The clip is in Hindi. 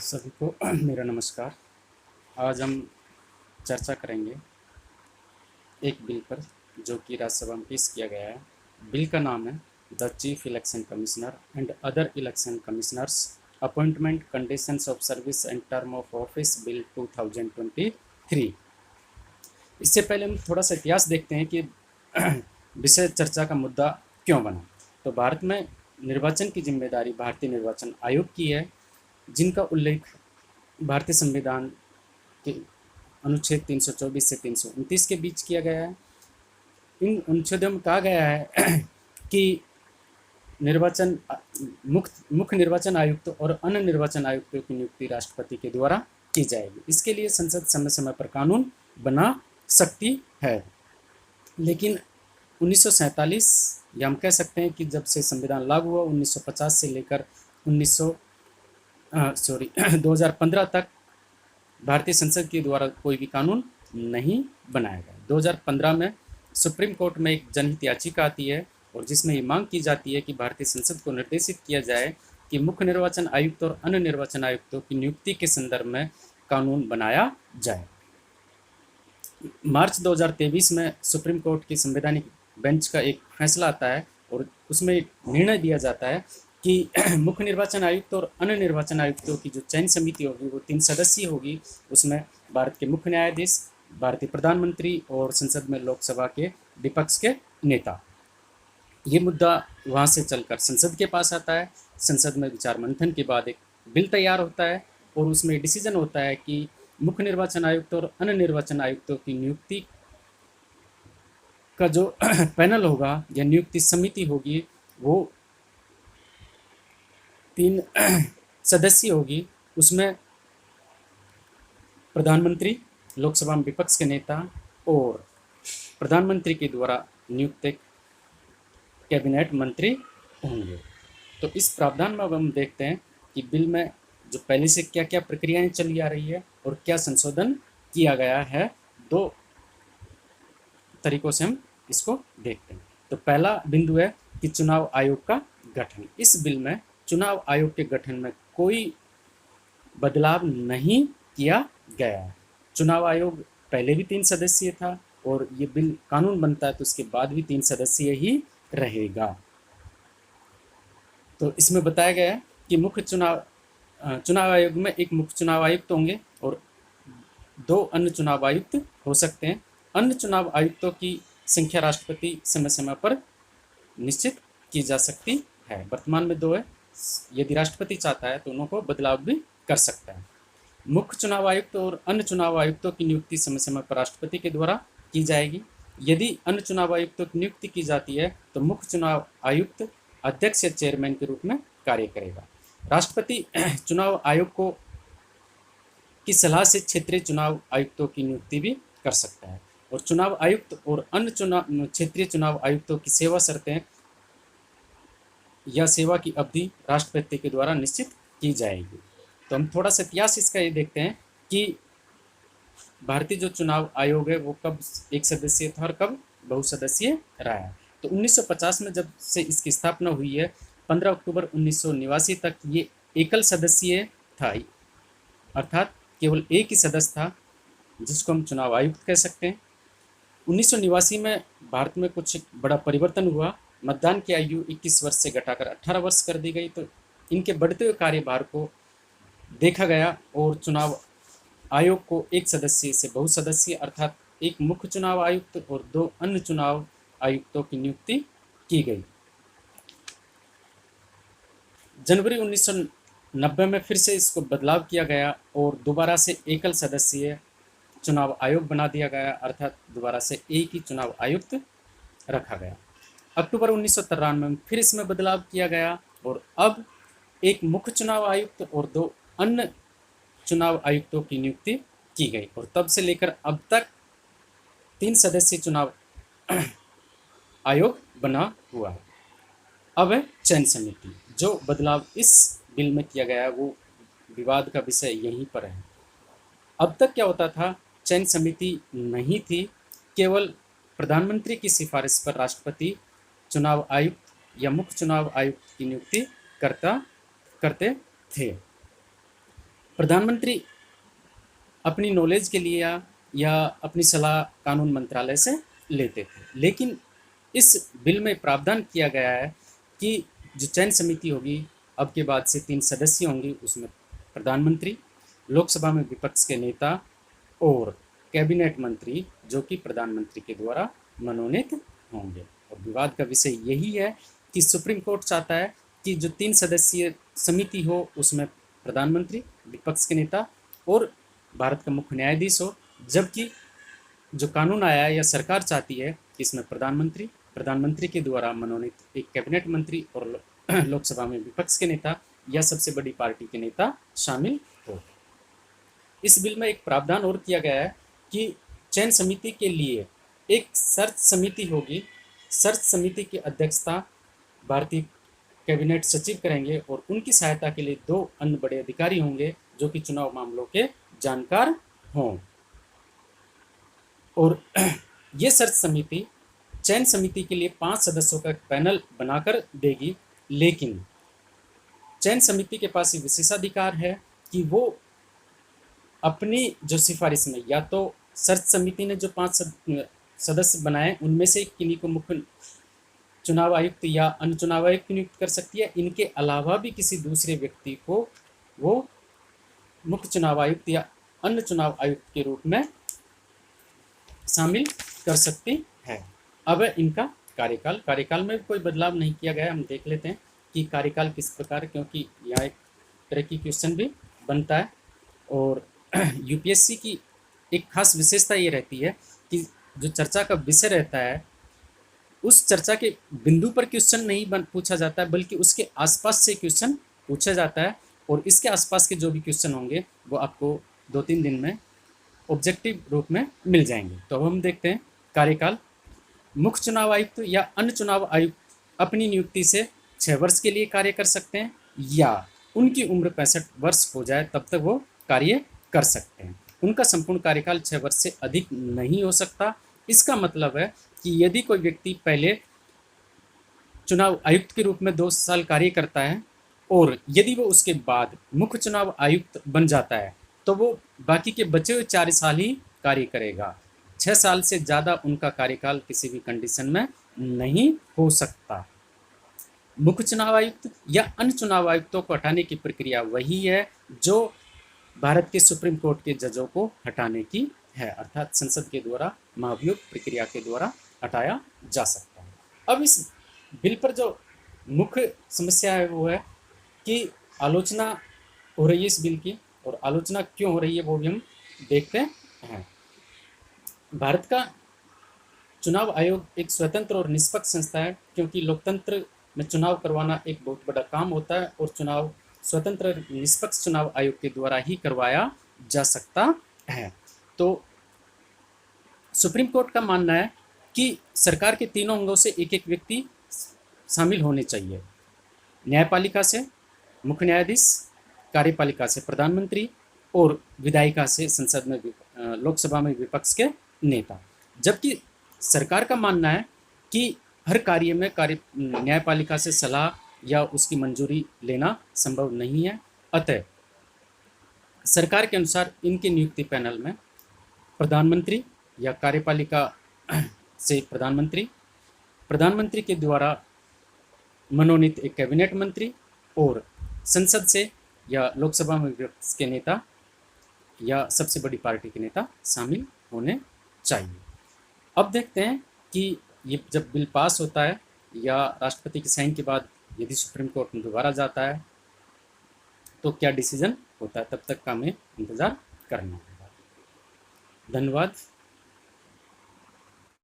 सभी को मेरा नमस्कार। आज हम चर्चा करेंगे एक बिल पर जो कि राज्यसभा में पेश किया गया है। बिल का नाम है the chief election commissioner and other election commissioners appointment conditions of service and term of office bill 2023। इससे पहले हम थोड़ा सा इतिहास देखते हैं कि विषय चर्चा का मुद्दा क्यों बना। तो भारत में निर्वाचन की जिम्मेदारी भारतीय निर्वाचन आयोग की है, जिनका उल्लेख भारतीय संविधान के अनुच्छेद 324 से 329 के बीच किया गया है। इन अनुच्छेदों में कहा गया है कि निर्वाचन मुख्य निर्वाचन आयुक्त और अन्य निर्वाचन आयुक्तों की नियुक्ति राष्ट्रपति के द्वारा की जाएगी। इसके लिए संसद समय समय पर कानून बना सकती है, लेकिन 1947 या हम कह सकते हैं कि जब से संविधान लागू हुआ 1950 से लेकर 2015 तक भारतीय संसद के द्वारा कोई भी कानून नहीं बनाया गया। 2015 में सुप्रीम कोर्ट में एक जनहित याचिका आती है और जिसमें ये मांग की जाती है कि भारतीय संसद को निर्देशित किया जाए कि मुख्य निर्वाचन आयुक्त और अन्य निर्वाचन आयुक्तों की नियुक्ति के संदर्भ में कानून बनाया जाए। मार्च 2023 में सुप्रीम कोर्ट की संवैधानिक बेंच का एक फैसला आता है और उसमें निर्णय दिया जाता है कि मुख्य निर्वाचन आयुक्त और अन्य निर्वाचन आयुक्तों की जो चयन समिति होगी वो 3 सदस्यीय होगी। उसमें भारत के मुख्य न्यायाधीश, भारतीय प्रधानमंत्री और संसद में लोकसभा के विपक्ष के नेता। ये मुद्दा वहाँ से चलकर संसद के पास आता है। संसद में विचार मंथन के बाद एक बिल तैयार होता है और उसमें डिसीजन होता है कि मुख्य निर्वाचन आयुक्त और अन्य निर्वाचन आयुक्तों की नियुक्ति का जो पैनल होगा या नियुक्ति समिति होगी वो 3 सदस्य होगी। उसमें प्रधानमंत्री, लोकसभा में विपक्ष के नेता और प्रधानमंत्री के द्वारा नियुक्त कैबिनेट मंत्री होंगे। तो इस प्रावधान में अब हम देखते हैं कि बिल में जो पहले से क्या क्या प्रक्रियाएं चली आ रही है और क्या संशोधन किया गया है। 2 तरीकों से हम इसको देखते हैं। तो पहला बिंदु है कि चुनाव आयोग का गठन। इस बिल में चुनाव आयोग के गठन में कोई बदलाव नहीं किया गया है। चुनाव आयोग पहले भी 3 सदस्यीय था और ये बिल कानून बनता है तो उसके बाद भी 3 सदस्यीय ही रहेगा। तो इसमें बताया गया है कि चुनाव आयोग में एक मुख्य चुनाव आयुक्त होंगे और 2 अन्य चुनाव आयुक्त हो सकते हैं। अन्य चुनाव आयुक्तों की संख्या राष्ट्रपति समय समय पर निश्चित की जा सकती है। वर्तमान में 2 है, यदि राष्ट्रपति चाहता है तो उनको बदलाव भी कर सकता है। मुख्य चुनाव आयुक्त और अन्य चुनाव आयुक्तों की नियुक्ति समय समय पर राष्ट्रपति के द्वारा की जाएगी। यदि अन्य चुनाव आयुक्तों की नियुक्ति की जाती है तो मुख्य चुनाव आयुक्त अध्यक्ष या चेयरमैन के रूप में कार्य करेगा। राष्ट्रपति चुनाव आयोग को की सलाह से क्षेत्रीय चुनाव आयुक्तों की नियुक्ति भी कर सकता है और चुनाव आयुक्त और अन्य क्षेत्रीय चुनाव आयुक्तों की सेवा शर्तें या सेवा की अवधि राष्ट्रपति के द्वारा निश्चित की जाएगी। तो हम थोड़ा सा इतिहास इसका ये देखते हैं कि भारतीय जो चुनाव आयोग है वो कब एक सदस्यीय था और कब बहुसदस्यीय रहा है। तो 1950 में जब से इसकी स्थापना हुई है 15 अक्टूबर 1989 तक ये एकल सदस्यीय था, अर्थात केवल एक ही सदस्य था जिसको हम चुनाव आयुक्त कह सकते हैं। 1989 में भारत में कुछ बड़ा परिवर्तन हुआ। मतदान की आयु 21 वर्ष से घटाकर 18 वर्ष कर दी गई। तो इनके बढ़ते हुए कार्यभार को देखा गया और चुनाव आयोग को एक सदस्य से बहुसदस्यीय अर्थात एक मुख्य चुनाव आयुक्त और 2 अन्य चुनाव आयुक्तों की नियुक्ति की गई। जनवरी 1990 में फिर से इसको बदलाव किया गया और दोबारा से एकल सदस्यीय चुनाव आयोग बना दिया गया, अर्थात दोबारा से एक ही चुनाव आयुक्त रखा गया। अक्टूबर 1993 में फिर इसमें बदलाव किया गया और अब एक मुख्य चुनाव आयुक्त और 2 अन्य चुनाव आयुक्तों की नियुक्ति की गई और तब से लेकर अब तक 3 सदस्यीय चुनाव आयोग बना हुआ है। अब है चयन समिति। जो बदलाव इस बिल में किया गया है वो विवाद का विषय यहीं पर है। अब तक क्या होता था, चयन समिति नहीं थी, केवल प्रधानमंत्री की सिफारिश पर राष्ट्रपति चुनाव आयुक्त या मुख्य चुनाव आयुक्त की नियुक्ति करते थे। प्रधानमंत्री अपनी नॉलेज के लिए या अपनी सलाह कानून मंत्रालय से लेते थे, लेकिन इस बिल में प्रावधान किया गया है कि जो चयन समिति होगी अब के बाद से 3 सदस्य होंगे, उसमें प्रधानमंत्री, लोकसभा में विपक्ष के नेता और कैबिनेट मंत्री जो कि प्रधानमंत्री के द्वारा मनोनीत होंगे। और विवाद का विषय यही है कि सुप्रीम कोर्ट चाहता है कि जो 3 सदस्यीय समिति हो उसमें प्रधानमंत्री, विपक्ष के नेता और भारत का मुख्य न्यायाधीश हो, जबकि जो कानून आया है या सरकार चाहती है कि इसमें प्रधानमंत्री के द्वारा मनोनीत एक कैबिनेट मंत्री और लोकसभा में विपक्ष के नेता या सबसे बड़ी पार्टी के नेता शामिल हो। इस बिल में एक प्रावधान और किया गया है कि चयन समिति के लिए एक सर्च समिति होगी। सर्च समिति की अध्यक्षता भारतीय कैबिनेट सचिव करेंगे और उनकी सहायता के लिए 2 अन्य बड़े अधिकारी होंगे जो कि चुनाव मामलों के जानकार हों। और ये सर्च समिति चयन समिति के लिए 5 सदस्यों का पैनल बनाकर देगी, लेकिन चयन समिति के पास ये विशेषाधिकार है कि वो अपनी जो सिफारिश में या तो सर्च समिति ने जो 5 सदस्य बनाए उनमें से किन्हीं को मुख्य चुनाव आयुक्त या अन्य चुनाव आयुक्त नियुक्त कर सकती है। इनके अलावा भी किसी दूसरे व्यक्ति को वो मुख्य चुनाव आयुक्त या अन्य चुनाव आयुक्त के रूप में शामिल कर सकती है। अब इनका कार्यकाल में कोई बदलाव नहीं किया गया। हम देख लेते हैं कि कार्यकाल किस प्रकार, क्योंकि यहाँ एक तरह की क्वेश्चन भी बनता है। और यूपीएससी की एक खास विशेषता ये रहती है कि जो चर्चा का विषय रहता है उस चर्चा के बिंदु पर क्वेश्चन नहीं पूछा जाता है, बल्कि उसके आसपास से क्वेश्चन पूछा जाता है। और इसके आसपास के जो भी क्वेश्चन होंगे वो आपको 2-3 दिन में ऑब्जेक्टिव रूप में मिल जाएंगे। तो अब हम देखते हैं कार्यकाल। मुख्य चुनाव आयुक्त या अन्य चुनाव आयुक्त अपनी नियुक्ति से 6 वर्ष के लिए कार्य कर सकते हैं या उनकी उम्र 65 वर्ष हो जाए तब तक वो कार्य कर सकते हैं। उनका संपूर्ण कार्यकाल 6 वर्ष से अधिक नहीं हो सकता। इसका मतलब है कि यदि कोई व्यक्ति पहले चुनाव आयुक्त के रूप में 2 साल कार्य करता है और यदि वो उसके बाद मुख्य चुनाव आयुक्त बन जाता है तो वो बाकी के बचे हुए 4 साल ही कार्य करेगा। 6 साल से ज़्यादा उनका कार्यकाल किसी भी कंडीशन में नहीं हो सकता। मुख्य चुनाव आयुक्त या अन्य चुनाव आयुक्तों को हटाने की प्रक्रिया वही है जो भारत के सुप्रीम कोर्ट के जजों को हटाने की है, अर्थात संसद के द्वारा महाभियोग प्रक्रिया के द्वारा हटाया जा सकता है। अब इस बिल पर जो मुख्य समस्या है वो है कि आलोचना हो रही है इस बिल की, और आलोचना क्यों हो रही है वो भी हम देखते हैं। भारत का चुनाव आयोग एक स्वतंत्र और निष्पक्ष संस्था है, क्योंकि लोकतंत्र में चुनाव करवाना एक बहुत बड़ा काम होता है और चुनाव स्वतंत्र निष्पक्ष चुनाव आयोग के द्वारा ही करवाया जा सकता है। तो सुप्रीम कोर्ट का मानना है कि सरकार के तीनों अंगों से एक एक व्यक्ति शामिल होने चाहिए। न्यायपालिका से मुख्य न्यायाधीश, कार्यपालिका से प्रधानमंत्री और विधायिका से संसद में लोकसभा में विपक्ष के नेता। जबकि सरकार का मानना है कि हर कार्य में न्यायपालिका से सलाह या उसकी मंजूरी लेना संभव नहीं है। अतः सरकार के अनुसार इनके नियुक्ति पैनल में प्रधानमंत्री या कार्यपालिका से प्रधानमंत्री के द्वारा मनोनीत एक कैबिनेट मंत्री और संसद से या लोकसभा में विपक्ष के नेता या सबसे बड़ी पार्टी के नेता शामिल होने चाहिए। अब देखते हैं कि ये जब बिल पास होता है या राष्ट्रपति की साइन के बाद यदि सुप्रीम कोर्ट में दोबारा जाता है तो क्या डिसीजन होता है। तब तक का हमें इंतज़ार करना होगा। धन्यवाद।